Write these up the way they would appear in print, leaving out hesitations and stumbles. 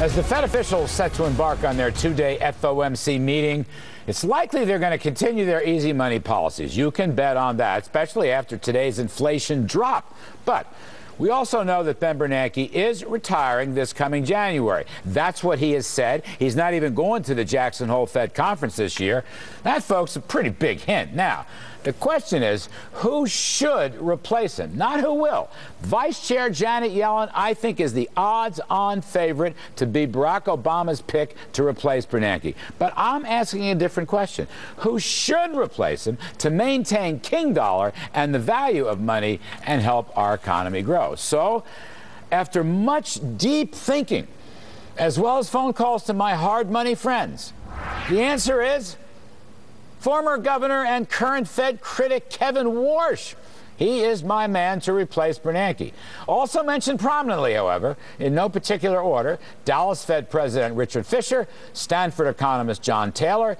As the Fed officials set to embark on their two-day FOMC meeting, it's likely they're going to continue their easy money policies. You can bet on that, especially after today's inflation drop. But we also know that Ben Bernanke is retiring this coming January. That's what he has said. He's not even going to the Jackson Hole Fed conference this year. That, folks, a pretty big hint. Now, the question is, who should replace him? Not who will. Vice Chair Janet Yellen, I think, is the odds-on favorite to be Barack Obama's pick to replace Bernanke. But I'm asking a different question. Who should replace him to maintain King Dollar and the value of money and help our economy grow? So, after much deep thinking, as well as phone calls to my hard money friends, the answer is former governor and current Fed critic Kevin Warsh. He is my man to replace Bernanke. Also mentioned prominently, however, in no particular order, Dallas Fed President Richard Fisher, Stanford economist John Taylor,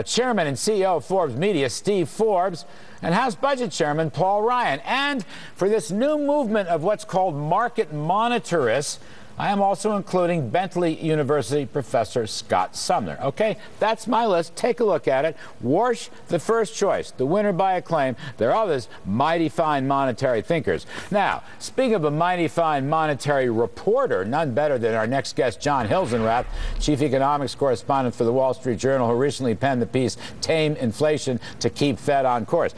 Chairman and CEO of Forbes Media Steve Forbes, and House Budget Chairman Paul Ryan. And for this new movement of what's called market monitorists, I am also including Bentley University Professor Scott Sumner. Okay, that's my list. Take a look at it. Warsh, the first choice, the winner by acclaim. There are others, mighty fine monetary thinkers. Now, speaking of a mighty fine monetary reporter, none better than our next guest, John Hilsenrath, chief economics correspondent for the Wall Street Journal, who recently penned the piece, Tame Inflation to Keep Fed on Course.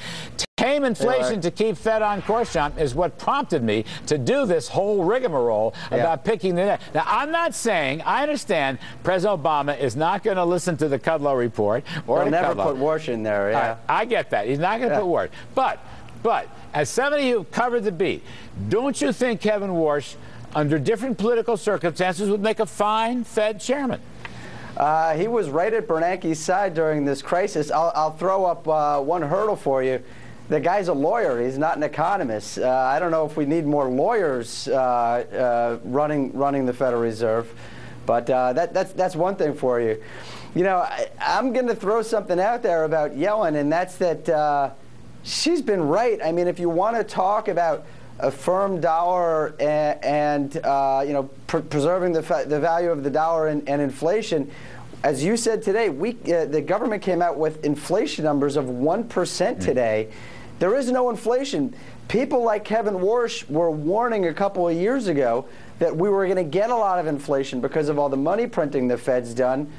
Tame inflation to keep Fed on course, John, is what prompted me to do this whole rigmarole about picking the neck. Now, I'm not saying, I understand President Obama is not going to listen to the Kudlow report. Or He'll never put Warsh in there, I get that. He's not going to put Warsh. But, as somebody who covered the beat, don't you think Kevin Warsh, under different political circumstances, would make a fine Fed chairman? He was right at Bernanke's side during this crisis. I'll throw up one hurdle for you. The guy's a lawyer. He's not an economist. I don't know if we need more lawyers running the Federal Reserve, but that's one thing for you. You know, I'm going to throw something out there about Yellen, and that's that she's been right. I mean, if you want to talk about a firm dollar and you know, preserving the value of the dollar and inflation, as you said today, the government came out with inflation numbers of 1% today. There is no inflation. People like Kevin Warsh were warning a couple of years ago that we were going to get a lot of inflation because of all the money printing the Fed's done.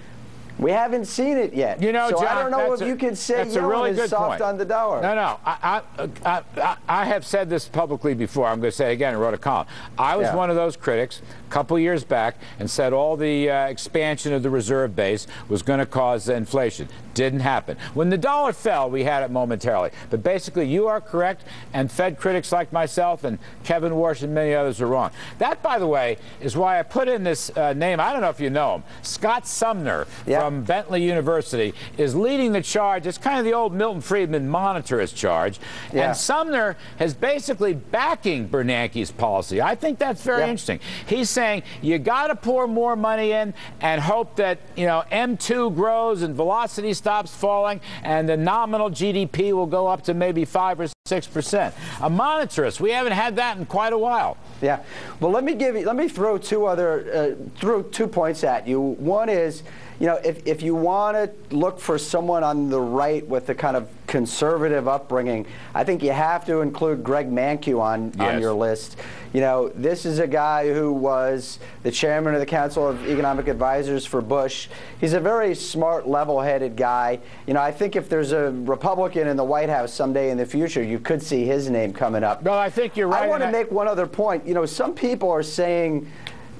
We haven't seen it yet. You know, so John, I don't know if you could say Yellen is soft on the dollar. No. I have said this publicly before. I'm going to say it again. I wrote a column. I was one of those critics a couple years back and said all the expansion of the reserve base was going to cause inflation. Didn't happen. When the dollar fell, we had it momentarily. But basically, you are correct, and Fed critics like myself and Kevin Warsh and many others are wrong. That, by the way, is why I put in this name. I don't know if you know him. Scott Sumner from Bentley University is leading the charge. It's kind of the old Milton Friedman monetarist charge. And Sumner is basically backing Bernanke's policy. I think that's very interesting. He's saying you got to pour more money in and hope that, you know, M2 grows and velocity stops falling and the nominal GDP will go up to maybe 5 or 6%. A monetarist, we haven't had that in quite a while. Yeah. Well, let me throw two points at you. One is, you know, if you want to look for someone on the right with the kind of conservative upbringing, I think you have to include Greg Mankiw on your list. You know, this is a guy who was the chairman of the Council of Economic Advisors for Bush. He's a very smart, level-headed guy. You know, I think if there's a Republican in the White House someday in the future, you could see his name coming up. No, I think you're right. I want to make one other point. You know, some people are saying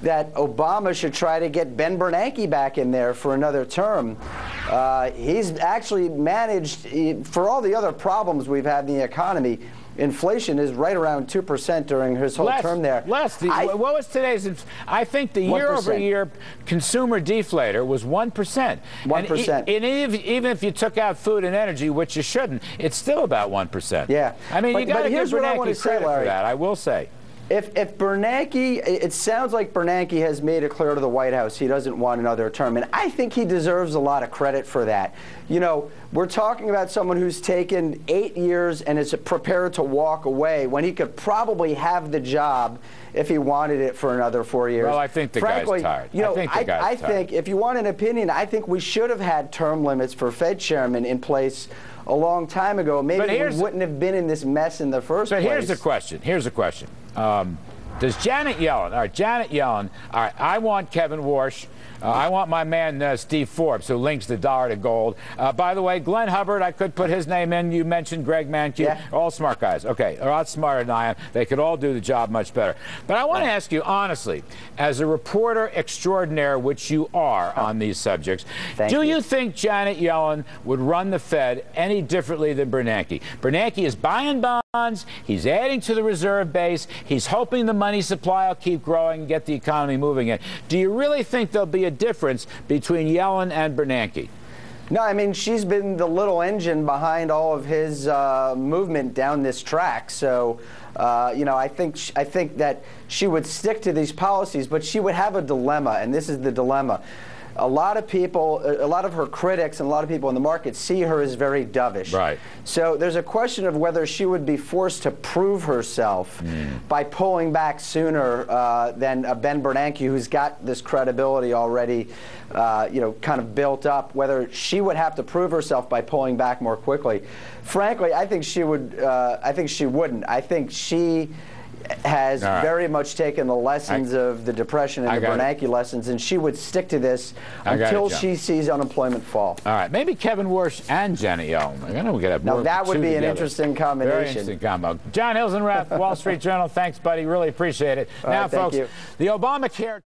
that Obama should try to get Ben Bernanke back in there for another term. He's actually managed, for all the other problems we've had in the economy, inflation is right around 2% during his whole term there. What was today's? I think the year-over-year consumer deflator was 1%. 1%. And even if you took out food and energy, which you shouldn't, it's still about 1%. Yeah. I mean, you got to give here's what I want Bernanke to say, credit Larry. for that, I will say. If Bernanke, it sounds like Bernanke has made it clear to the White House he doesn't want another term, and I think he deserves a lot of credit for that. You know, we're talking about someone who's taken 8 years and is prepared to walk away when he could probably have the job if he wanted it for another 4 years. Well, I think the guy's tired. You know, I think if you want an opinion, I think we should have had term limits for Fed chairmen in place a long time ago. Maybe we wouldn't have been in this mess in the first place. But here's the question. Here's the question. Does Janet Yellen, all right, Janet Yellen, all right, I want Kevin Warsh. I want my man Steve Forbes, who links the dollar to gold. By the way, Glenn Hubbard, I could put his name in. You mentioned Greg Mankiw. Yeah. All smart guys. Okay, they're a lot smarter than I am. They could all do the job much better. But I want to ask you, honestly, as a reporter extraordinaire, which you are on these subjects, do you think Janet Yellen would run the Fed any differently than Bernanke? Bernanke is buying bonds. He's adding to the reserve base. He's hoping the money supply will keep growing and get the economy moving in. Do you really think there'll be a difference between Yellen and Bernanke? No, I mean, she's been the little engine behind all of his movement down this track. So, you know, I think that she would stick to these policies, but she would have a dilemma, and this is the dilemma. A lot of people, a lot of her critics and a lot of people in the market see her as very dovish. Right. So there's a question of whether she would be forced to prove herself by pulling back sooner than Ben Bernanke, who's got this credibility already, you know, kind of built up. Whether she would have to prove herself by pulling back more quickly. Frankly, I think she would. I think she wouldn't. I think she has very much taken the lessons of the Depression and the Bernanke lessons, and she would stick to this until she sees unemployment fall. All right, maybe Kevin Warsh and Janet Yellen. I know we could have more. Now that would be together. an interesting combination. Very interesting combo. John Hilsenrath, Wall Street Journal. Thanks, buddy. Really appreciate it. All now, right, folks, the Obamacare.